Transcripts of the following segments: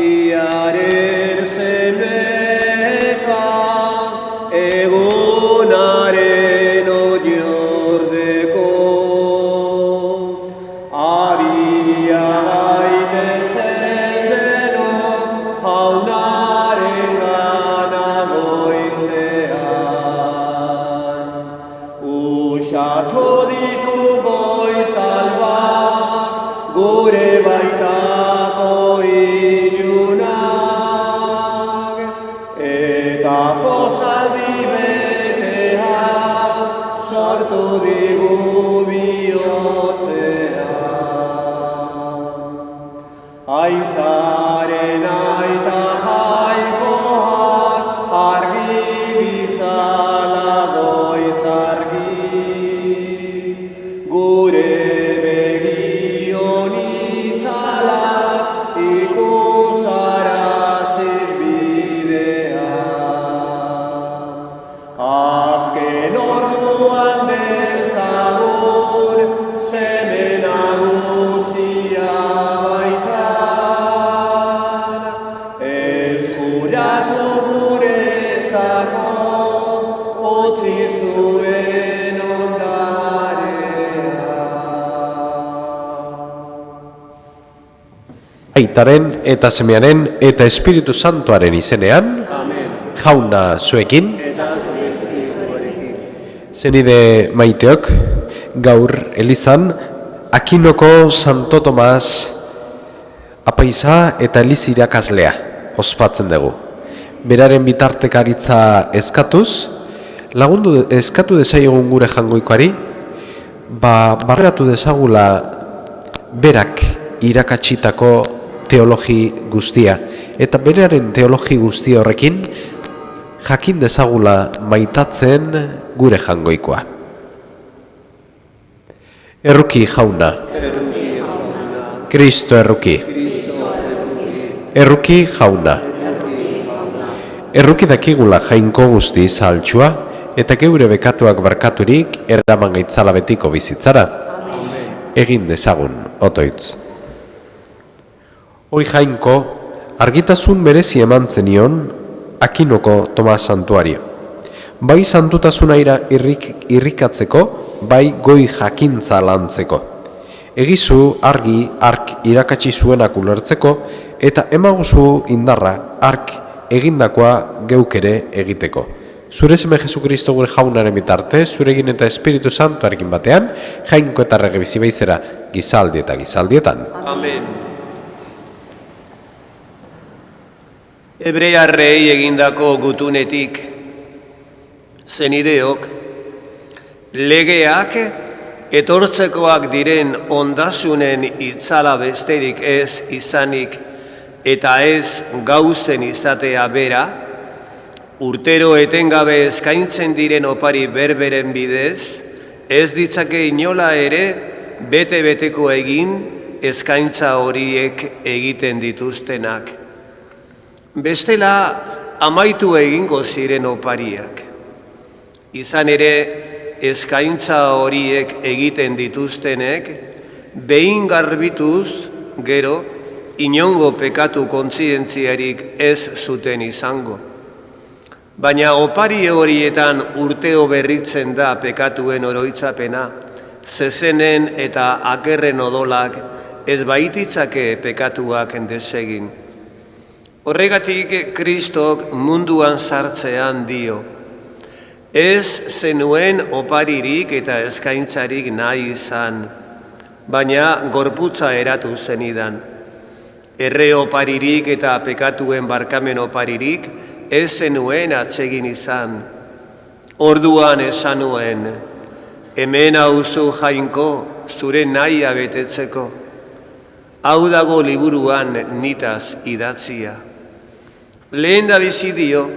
Argiaren semeta, egunaren oinordeko, abia gaitezen denok, jaunaren gana goizean. Usatu ditu goizalba, gure baitako ilunak, eta pozaldi betea sortu digu bihotzean. Aitzaren aita jaikoak argi bitzala goiz argi, gure Aitaren eta Semearen eta Espiritu Santuaren izenean, jauna zuekin, zenide maiteok, gaur Elizan, Akinoko Santo Tomas apaiza eta Eliz irakaslea ospatzen dugu. Beraren bitartekaritza eskatuz, lagundu eskatu dezaiogun gure jangoikoari, barreratu dezagula berak irakatsitako teologi guztia, eta beraren teologi guzti horrekin jakin dezagula maitatzen gure jangoikoa. Erruki jauna, Kristo erruki, erruki jauna, erruki dakigula jainko guzti zaltxua, eta geure bekatuak barkaturik eraman gaitzala betiko bizitzara. Egin dezagun, otoitz. Hoi jainko, argitasun merezi eman zenion Akinoko Tomas Santuario. Bai santutasuna irrikatzeko, bai goi jakintza lantzeko. Egizu argi ark irakatsi zuenak ulertzeko, eta emaguzu indarra ark egindakoa geukere egiteko. Zure seme Jesukristo gure jaunaren bitarte, zuregin eta Espiritu Santuarekin batean, jainko eta rege bizi beizera gizaldi eta gizaldietan. Amen. Hebrearrei egindako gutunetik, zenideok, legeak etortzekoak diren ondasunen itzala besterik ez izanik eta ez gauzen izatea bera, urtero etengabe eskaintzen diren opari berberen bidez, ez ditzake inola ere bete-beteko egin eskaintza horiek egiten dituztenak. Bestela amaitu egingo ziren opariak. Izan ere, eskaintza horiek egiten dituztenek, behin garbituz, gero, inongo pekatu kontzientziarik ez zuten izango. Baina opari horietan urteo berritzen da pekatuen oroitzapena, zezenen eta akerren odolak ez baititzake pekatuak desegin. Horregatik Kristok munduan sartzean dio, ez zenuen oparirik eta eskaintzarik nahi izan, baina gorputza eratu zenidan. Erre oparirik eta pekatuen barkamen oparirik ez zenuen atsegin izan. Orduan esan nuen, hemen hauzu Jainko, zure nahia betetzeko. Hau dago liburuan nitaz idatzia. Lehen da bizi dio,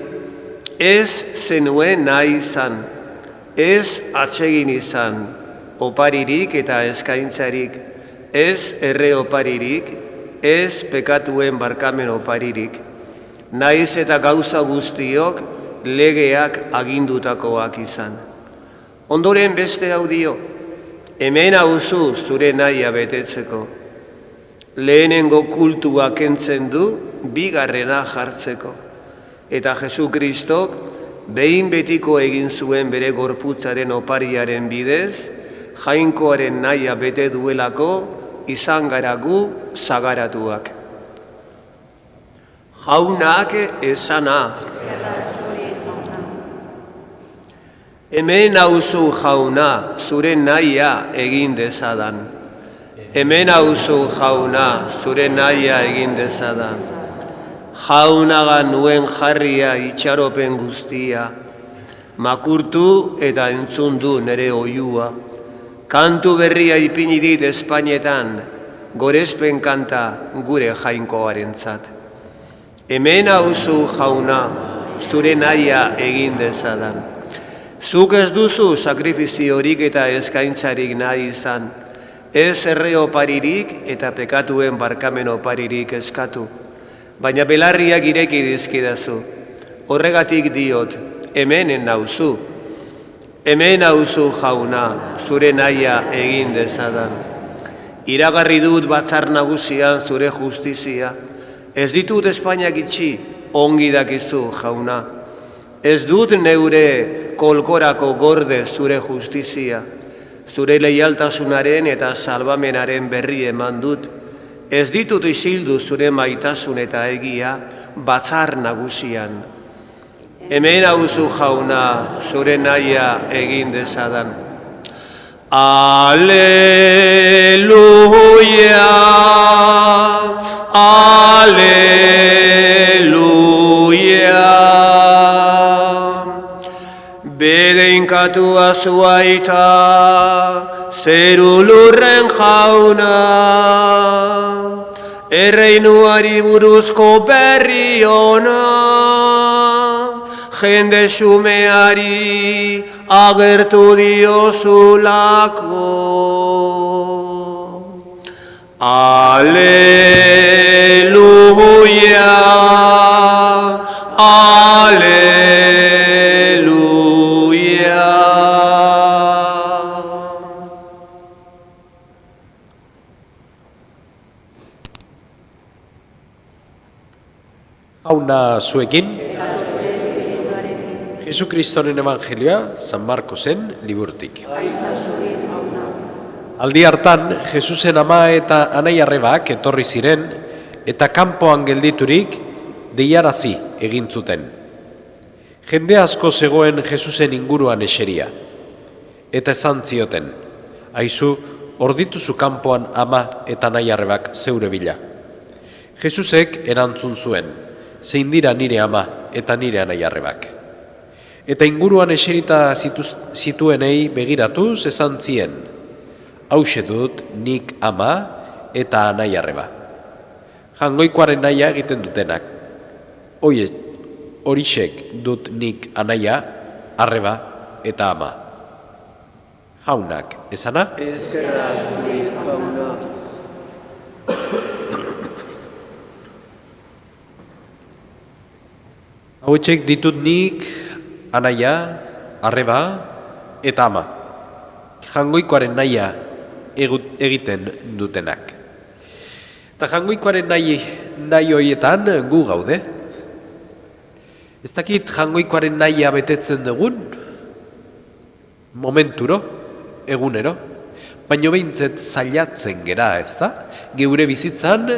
ez zenuen nahi izan, ez atsegin izan, oparirik eta eskaintzarik, ez erre oparirik, ez pekatuen barkamen oparirik, naiz eta gauza guztiok legeak agindutakoak izan. Ondoren beste hau dio, hemen hauzu zure nahia betetzeko. Lehenengo kultua kentzen du, bigarrena jartzeko. Eta Jesu Kristok behin betiko egin zuen bere gorputzaren opariaren bidez, Jainkoaren nahia bete duelako, izan gara gu sagaratuak. Jaunak esana. Hemen hauzu Jauna, zure nahia egin dezadan. Hemen hauzu Jauna, zure nahia egin dezadan. Jaunaga nuen jarria itxaropen guztia, makurtu eta entzun du nere oiua. Kantu berria ipini dit Espainetan, gorespen kanta gure Jainkoarentzat. Hemen hauzu Jauna, zure nahia egin dezadan. Zuk ez duzu sakrifiziorik eta eskaintzarik nahi izan, ez erre oparirik eta pekatuen barkamen oparirik eskatu, baina belarriak ireki dizkidazu. Horregatik diot, hemenen nauzu. Hemen hauzu Jauna, zure nahia egin dezadan. Iragarri dut Batzar Nagusian zure justizia. Ez ditut Espainiak itxi, ongi dakizu Jauna. Ez dut neure kolkorako gorde zure justizia. Zure leialtasunaren eta salbamenaren berri eman dut. Ez ditut isildu zure maitasun eta egia Batzar Nagusian. Hemen hauzu Jauna, zure nahia egin dezadan. Aleluia, aleluia. Bedeinkatua zuaita, zeru lurren Jauna, erreinuari buruzko berri ona. Jende xumeari agertu diozulako. Aleluia, aleluia. Jauna zuekin. Jesukristoren Evangelioa, San Markosen liburutik. Aldi hartan, Jesusen ama eta anai-arrebak etorri ziren, eta kanpoan gelditurik deiarazi egin zuten. Jende asko zegoen Jesusen inguruan eseria, eta esan zioten, aizu, ordituzu kanpoan ama eta anai-arrebak zeure bila. Jesusek erantzun zuen, zein dira nire ama eta nire anai-arrebak. Eta inguruan eserita zituenei begiratuz esan zien, hauxe dut nik ama eta anai-arreba. Jangoikoaren naia egiten dutenak. Horixek dut nik anaia, arreba eta ama. Jaunak, esana? Ezerra zuri, Jauna. Hauetsek ditut nik anaia, arreba eta ama. Jangoikoaren nahia egiten dutenak. Eta jangoikoaren nahi horietan gu gaude. Ez dakit jangoikoaren nahia betetzen dugun, momenturo, egunero, baino behintzet zailatzen gera, ez da? Geure bizitzan,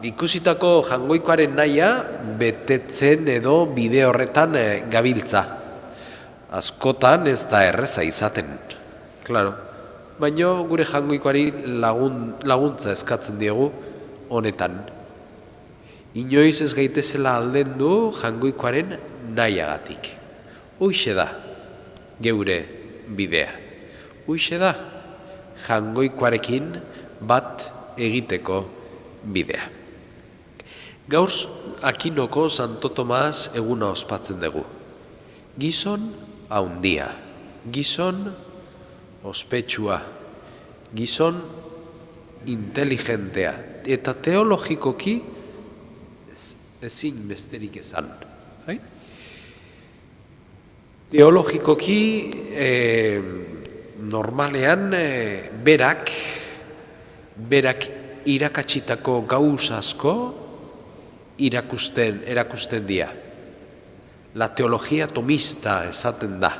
ikusitako jangoikoaren nahia betetzen edo bide horretan gabiltza. Askotan ez da erreza izaten, klaro. Baino gure jangoikoari laguntza eskatzen diogu honetan. Inoiz ez gaitezela aldendu jangoikoaren nahiagatik. Hoixe da geure bidea. Hoixe da jangoikoarekin bat egiteko bidea. Gaur Akinoko Santo Tomas eguna ospatzen dugu. Gizon haundia, gizon ospetsua, gizon inteligentea eta teologikoki ezin besterik esan. Teologikoki normalean berak irakatsitako gauz asko erakusten dira. La teologia tomista esaten da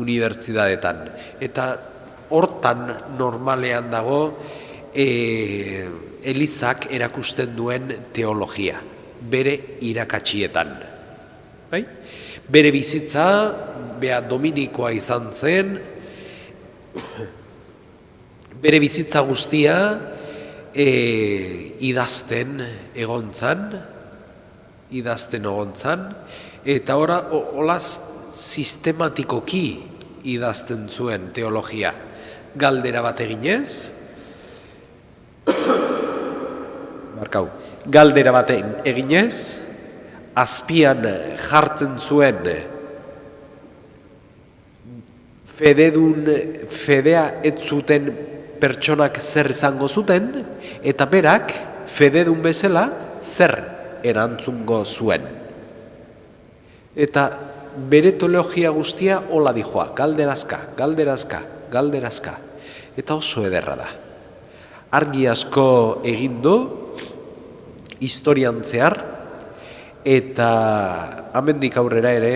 unibertsitateetan. Eta hortan normalean dago Elizak erakusten duen teologia, bere irakatsietan. Bere bizitza, bea Dominikoa izan zen, bere bizitza guztia idazten egontzan, eta olaz sistematikoki idazten zuen teologia. Galdera bat eginez, azpian jartzen zuen fedea ez zuten pertsonak zer izango zuten, eta berak fededun bezala zer erantzungo zuen. Eta bere teologia guztia hola dijoa, galderazka. Eta oso ederra da. Argi asko egin du, historian zehar, eta hemendik aurrera ere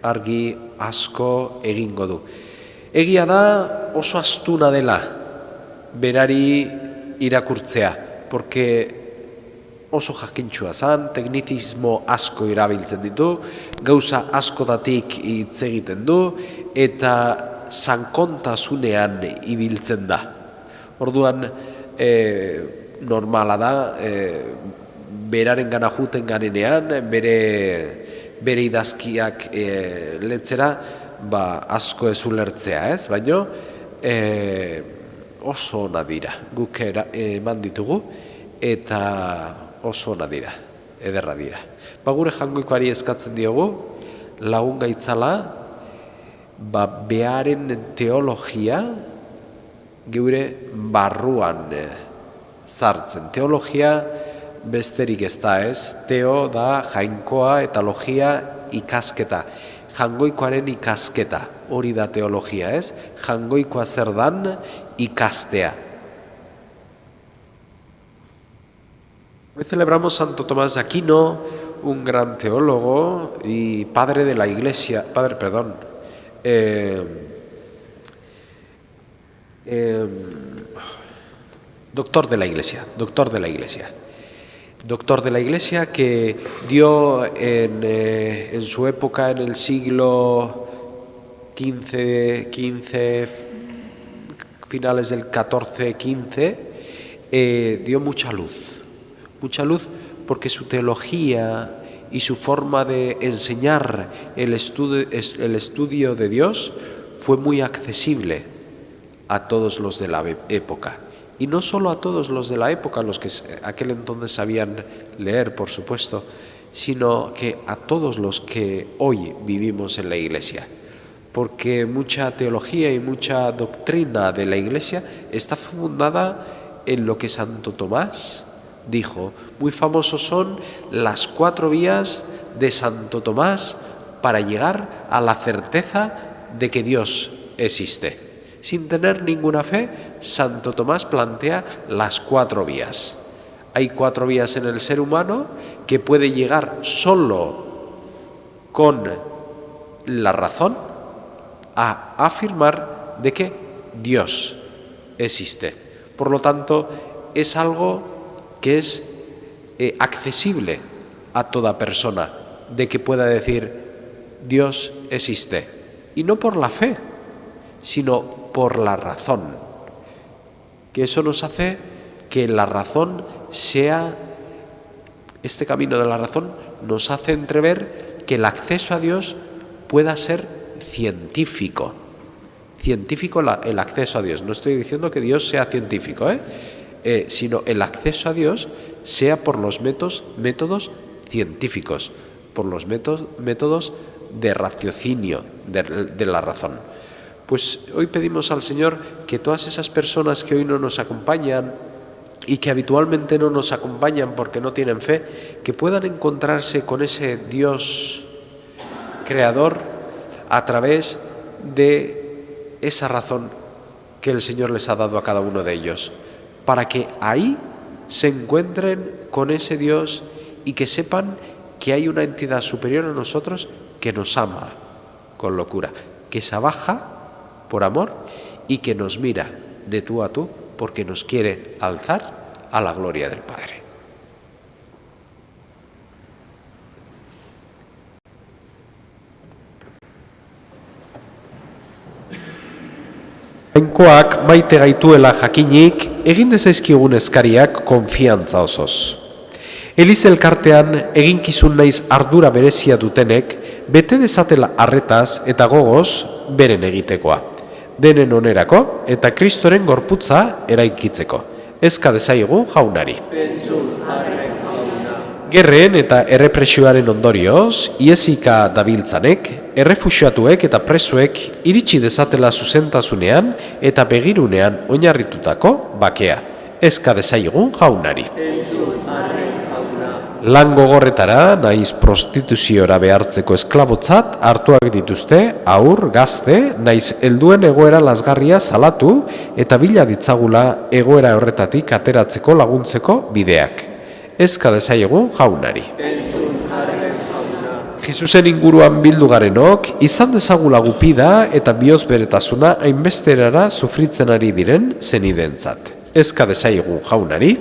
argi asko egingo du. Egia da oso astuna dela berari irakurtzea, porque oso jakintxua zan, teknizismo asko erabiltzen ditu, gauza askotatik hitz egiten du, eta sankontasunean ibiltzen da. Orduan, normala da, beraren gana juten ganenean, bere idazkiak letzera, asko ez ulertzea, ez? Baina oso ona dira, guk eman ditugu, eta oso ona dira, ederra dira. Gure jangoikoari eskatzen diogu, lagun gaitzala, beharen teologia geure barruan sartzen. Teologia besterik ez da, ez? Teo da jainkoa eta logia ikasketa. Jangoikoaren ikasketa, hori da teologia, ez? Jangoikoa zer dan ikastea. Hoy celebramos Santo Tomás de Aquino, un gran teólogo y padre de la Iglesia, doctor de la Iglesia. Doctor de la Iglesia que dio en su época, en el siglo XV, finales del XIV, dio mucha luz porque su teología y su forma de enseñar el estudio de Dios fue muy accesible a todos los de la época. Y no solo a todos los de la época, los que aquel entonces sabían leer, por supuesto, sino que a todos los que hoy vivimos en la Iglesia. Porque mucha teología y mucha doctrina de la Iglesia está fundada en lo que Santo Tomás dijo. Muy famosos son las 4 vías de Santo Tomás para llegar a la certeza de que Dios existe. Sin tener ninguna fe, Santo Tomás plantea las 4 vías. Hay 4 vías en el ser humano que puede llegar solo con la razón a afirmar de que Dios existe. Por lo tanto, es algo que es accesible a toda persona, de que pueda decir Dios existe. Y no por la fe, sino por la razón. Que eso nos hace que la razón sea, este camino de la razón nos hace entrever que el acceso a Dios pueda ser científico. Científico el acceso a Dios. No estoy diciendo que Dios sea científico, sino el acceso a Dios sea por los métodos científicos, por los métodos de raciocinio, de la razón. Pues hoy pedimos al Señor que todas esas personas que hoy no nos acompañan y que habitualmente no nos acompañan porque no tienen fe, que puedan encontrarse con ese Dios creador a través de esa razón que el Señor les ha dado a cada uno de ellos, para que ahí se encuentren con ese Dios y que sepan que hay una entidad superior a nosotros que nos ama con locura, que se abaja por amor y que nos mira de tú a tú porque nos quiere alzar a la gloria del Padre. Jainkoak maite gaituela jakinik, egin dezaizkigun eskariak konfiantza osoz. Eliz elkartean eginkizun naiz ardura berezia dutenek, bete dezatela arretaz eta gogoz beren egitekoa. Denen onerako eta Kristoren gorputza eraikitzeko. Eska dezaigu jaunari. Gerren eta errepresioaren ondorioz, iezika dabiltzanek, errefuxiatuek eta presoek iritsi dezatela zuzentasunean eta begirunean oinarritutako bakea. Eska dezaigun jaunari. Lan gogorretara, naiz prostituziora behartzeko esklabotzat hartuak dituzte, haur, gazte, naiz helduen egoera lazgarria salatu eta bila ditzagula egoera horretatik ateratzeko laguntzeko bideak. Eska dezaiegun jaunari. Jesusen inguruan bildu garenok, izan dezagula gupida eta bihotz beretasuna hainbesterara sufritzen ari diren zenidentzat. Eska dezaiegun jaunari.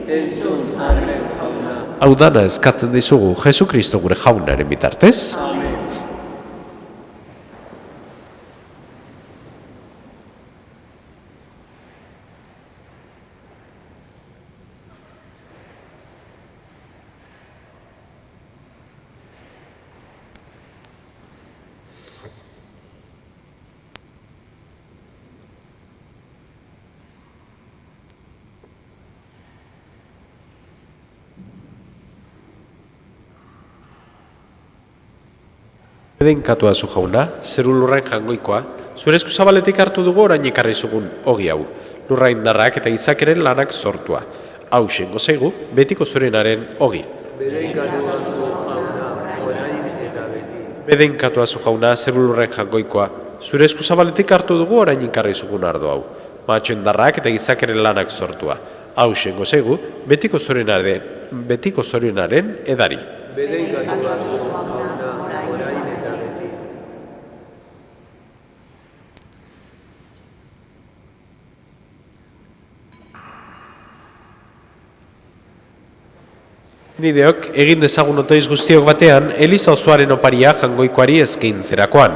Hau dana eskatzen dizugu Jesu Kristo gure jaunaren bitartez. Edenkatua zu jauna, zeru lurrain jangoikoa, zure eskuzabaletik hartu dugu orain ekarri zugun ogi hau, lurra indarrak eta izakeren lanak sortua. Hau xengo zaigu, betiko zurenaren ogi. Bedenkatua zu jauna, zeru lurrain jangoikoa, zure eskuzabaletik hartu dugu orain ekarri zugun ardo hau, matxo indarrak eta izakeren lanak sortua. Hau xengo zaigu, betiko zurenaren edari. Nideok, egin dezagun otoiz guztiok batean, Eliza osoaren oparia jangoikoari eskaintzerakoan.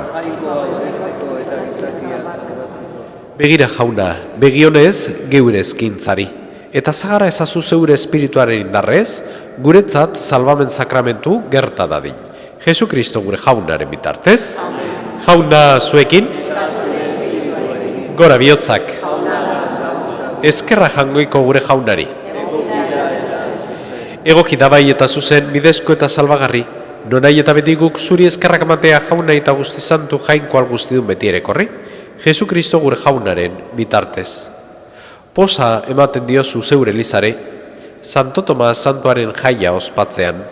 Begira jauna, begionez geure eskaintzari. Eta zagarra ezazu zeure espirituaren indarrez, guretzat salbamen sakramentu gerta dadin. Jesu Kristo gure jaunaren bitartez. Jauna zuekin. Gora bihotzak. Eskerra jangoiko gure jaunari. Egoki dabai eta zuzen, bidezko eta salbagarri, nonai eta beti guk zuri eskerrak amatea jauna eta guzti santu jainko alguztidun beti ere korri, Jesu Kristo gure jaunaren bitartez. Posa ematen diozu zeure Elizare, Santo Tomas santuaren jaia ospatzean,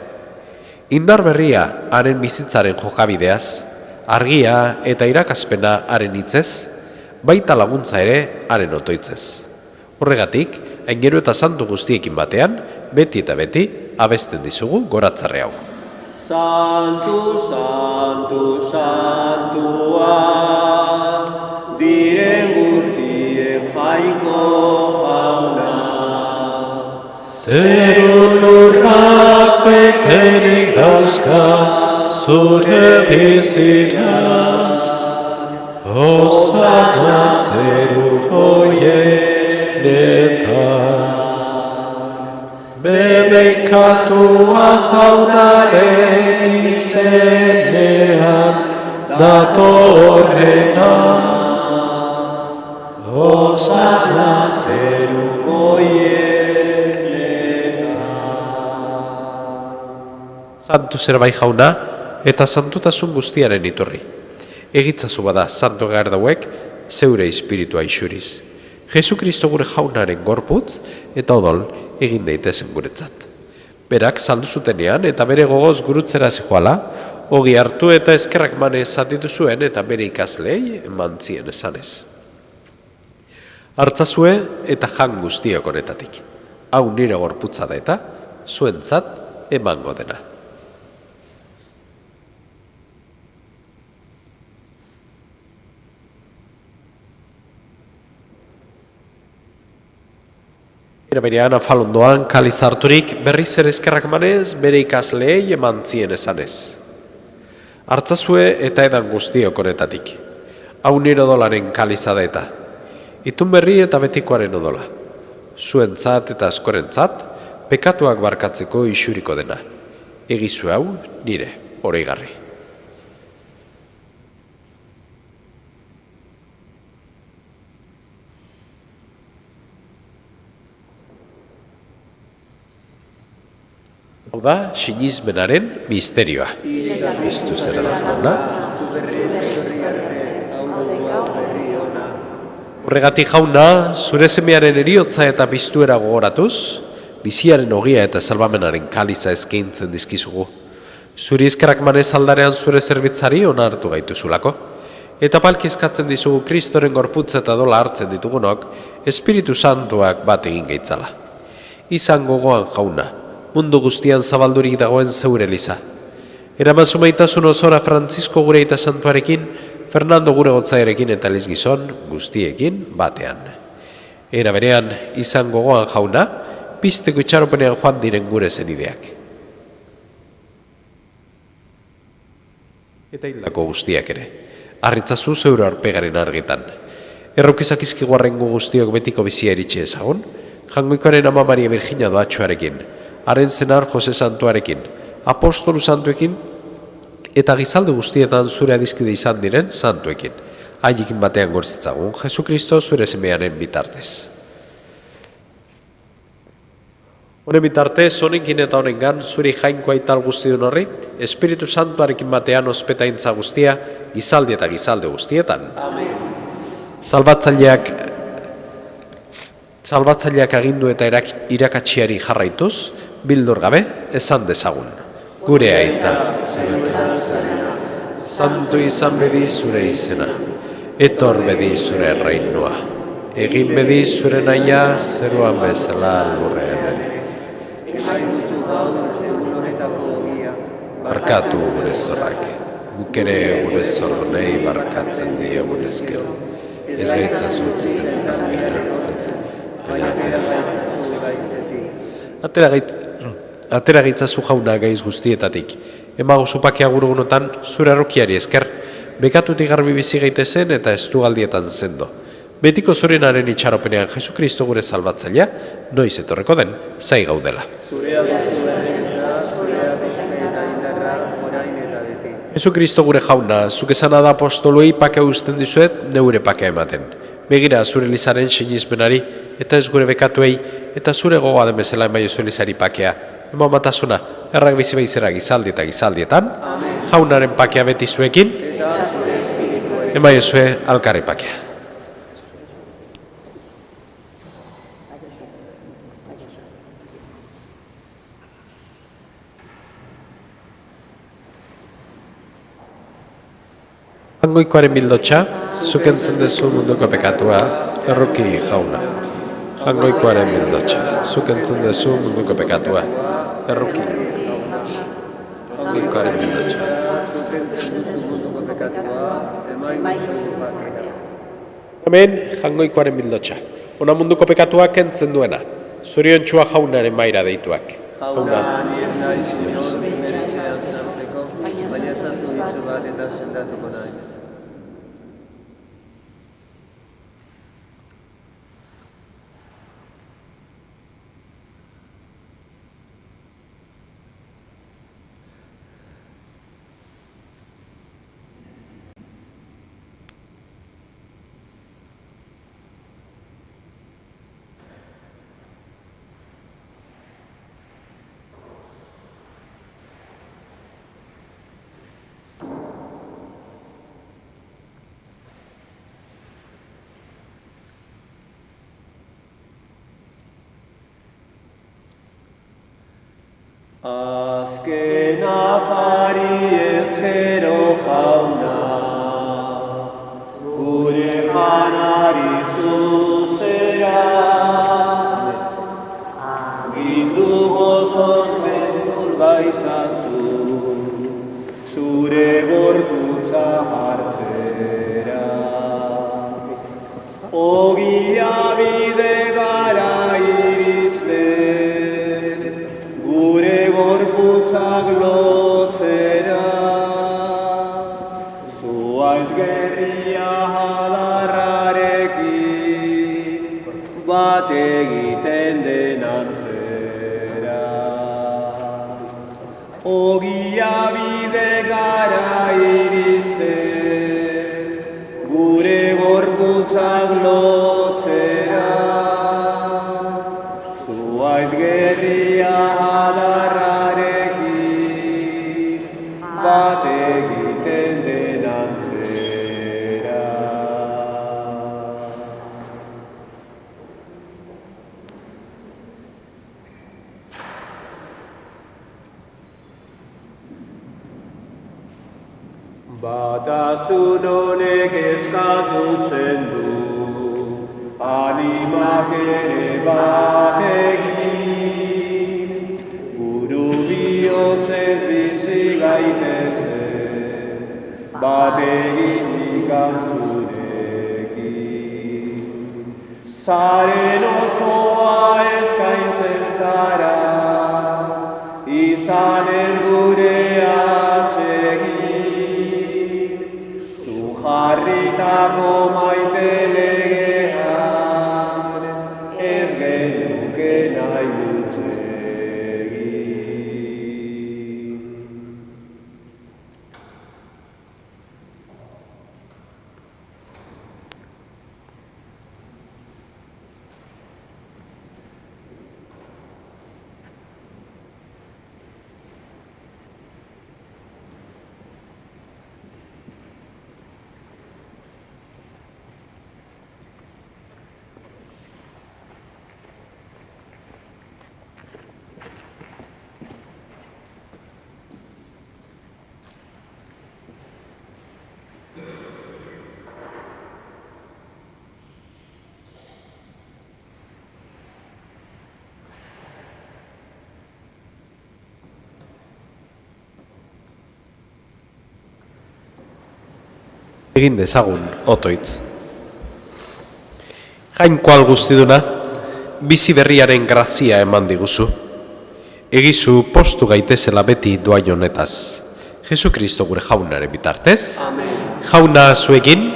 indar berria haren bizitzaren jokabideaz, argia eta irakaspena haren hitzez, baita laguntza ere haren otoitzez. Horregatik, aingeru eta santu guztiekin batean, beti eta beti, abesten dizugu goratzarre hau. Santu, santu, santua, diren guztien jaiko jauna. Zeru lurrak beterik dauzka zure bizirak, Osana zeru hoienetan. Bebekatua jaunaren izenean datorrena, Osana zeru hoienetan. Santu zerbai jauna eta santutasun guztiaren iturri. Egitzazu bada santu gardauek zeure espiritua isuriz. Jesu Kristo gure jaunaren gorputz eta odol egin daitezen guretzat. Berak saldu zutenean eta bere gogoz gurutzera zijoala, ogi hartu eta eskerrak manez zatitu zuen eta bere ikaslei eman zien esanez. Hartzazue eta jan guztiok honetatik. Hau nire gorputza da eta zuentzat emango dena. Era berean afalondoan kaliz harturik berriz ere eskerrak manez bere ikasleei eman zien esanez. Hartzazue eta edan guztiok honetatik. Hau nire odolaren kaliza da eta. Itun berri eta betikoaren odola. Zuentzat eta askorentzat, pekatuak barkatzeko isuriko dena. Egizu hau nire oroigarri. Hau da, sinismenaren misterioa. Biztu zera da jauna. Horregatik jauna, zure semearen eriotza eta biztuera gogoratuz, biziaren ogia eta salbamenaren kaliza eskaintzen dizkizugu. Zuri eskerrak manez aldarean zure zerbitzari ona hartu gaituzulako. Eta palki eskatzen dizugu Kristoren gorputza eta dola hartzen ditugunok, Espiritu Santuak bat egin gaitzala. Izan gogoan jauna, mundu guztian zabaldurik dagoen zeure eliza. Eraman zumaitasun osora Francisco gure eta santuarekin, Fernando gure gotzaerekin eta Liz Gizon guztiekin batean. Era berean, izan gogoan jauna, pizteko itxaropenean joan diren gure zenideak. Eta hildako guztiak ere, harritzazu zeure arpegaren argitan. Errokizak izkiguarrengo guztiok betiko bizia eritxe ezagun, jangoikoaren ama Maria Virginia doatxoarekin, haren zenar Jose Santuarekin, apostolu santuekin, eta gizalde guztietan zure adizkide izan diren santuekin. Haiekin batean gortzitzagun, Jesu Kristo zure semearen bitartez. Honen bitartez, honekin eta honengan, zure jainkoa ital guztiun horri, Espiritu Santuarekin batean ospetaintza guztia, gizaldi eta gizalde guztietan. Amen. Salbatzaileak agindu eta irakatsiari jarraituz, bildur gabe, esan dezagun. Gure aita, zenetan zen, santu izan bedi zure izena, etor bedi zure reinua, egin bedi zure naia zeruan bezala lurrean ere. Barkatu gure zorrak, guk ere gure zorronei barkatzen diegun ezkero. Ez gaitzazu utziten Atera gaitzazu jauna gaiz guztietatik. Emaguzu pakea gurugunotan zure arrokiari esker, bekatutik garbi bizi gaitezen eta estugaldietan zendo. Betiko zurenaren itxaropenean Jesu Kristo gure salbatzailea, noiz etorreko den, zai gaudela. Jesu Kristo gure jauna, zuk esana da apostoluei pakea usten dizuet, neure pakea ematen. Begira zure lizaren sinismenari, eta ez gure bekatuei, eta zure gogoa den bezala emaio zure lizari pakea. Eman batasuna, errak bizi behizera gizaldi eta gizaldietan, jaunaren pakea beti zuekin, emaio zue alkarri pakea. Jangoikoaren bildotxa, zuk entzun dezu munduko pekatua, erruki jauna. Jangoikoaren bildotxa, zuk entzun dezu munduko pekatua, erruki. Jangoikoaren bildotxa. Hemen, jangoikoaren bildotxa. Ona munduko pekatua kentzen duena. Zurion txua jaunaren maira deituak. Jauna, baina ezazu hitzu bat eta sendatuko nahi. Azken afari ezkero jauna, gure janari zuzera, gindu gozoz bendur gaizatzu, zure gorputza hartzera. Ogia bide gara iristen, gure gorputzak lotzera, zuaiz gerria jadarrarekin, bat egiten den antzera. Ogia bide gara iristen, gure gorputzak lotzera, zuaiz gerria jadarrarekin, bat egiten den antzera. Batasun honek eskatutzen du, animak ere bat egin, buru bihotzez bizi gaitezen, bat egin ikantzurekin. Zaren osoa eskaintzen zara, izanen gure atsegin, jarritako maite legean, ez genuke nahi utzegin. Egin dezagun, otoitz. Jainkoal guztiduna, bizi berriaren grazia eman diguzu. Egizu postu gaitezela beti doai honetaz. Jesu Kristo gure jaunaren bitartez. Jauna zuekin,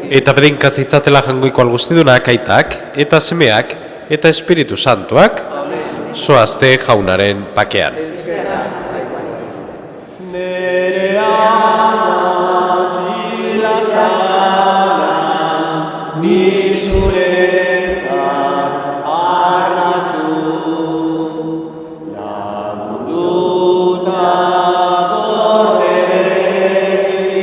eta bedenkatz itzatela jangoikoal guztidunak aitak, eta semeak, eta Espiritu Santuak, zoazte jaunaren pakean. Ni zuretzat arrazu, lagunduta gorderekin,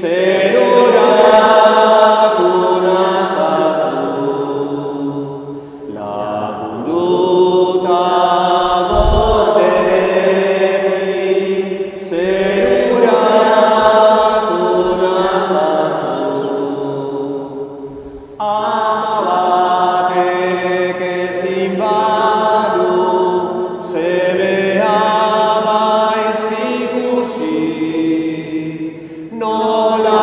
zerurak unazatu, lagunduta gorderekin. Batek ezin badu zebea gaizkikusi, nola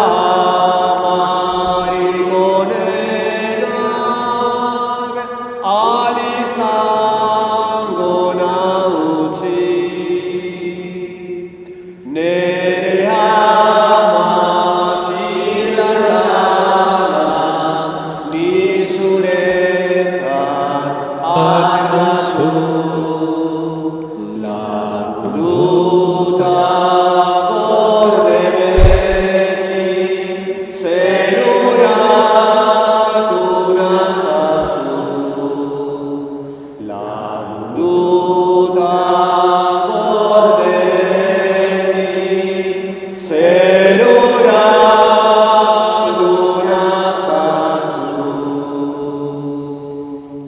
amarik onenak alizango nautzi. Nere amatxila zara, ni zuretzat arnazu, lagunduta gorde beti, zeruratu nazatu, lagunduta gorde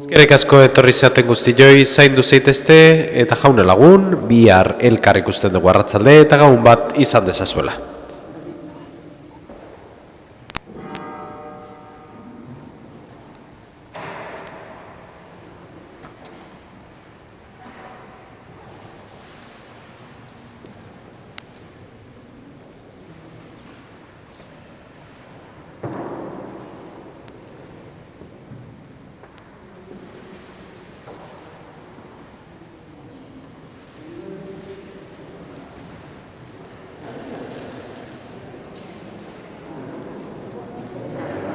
Eskerrik asko etorri zaten guztioi, zaindu zeitezte eta jaune lagun, bihar elkar ikusten dugu arratsalde eta gaun bat izan dezazuela.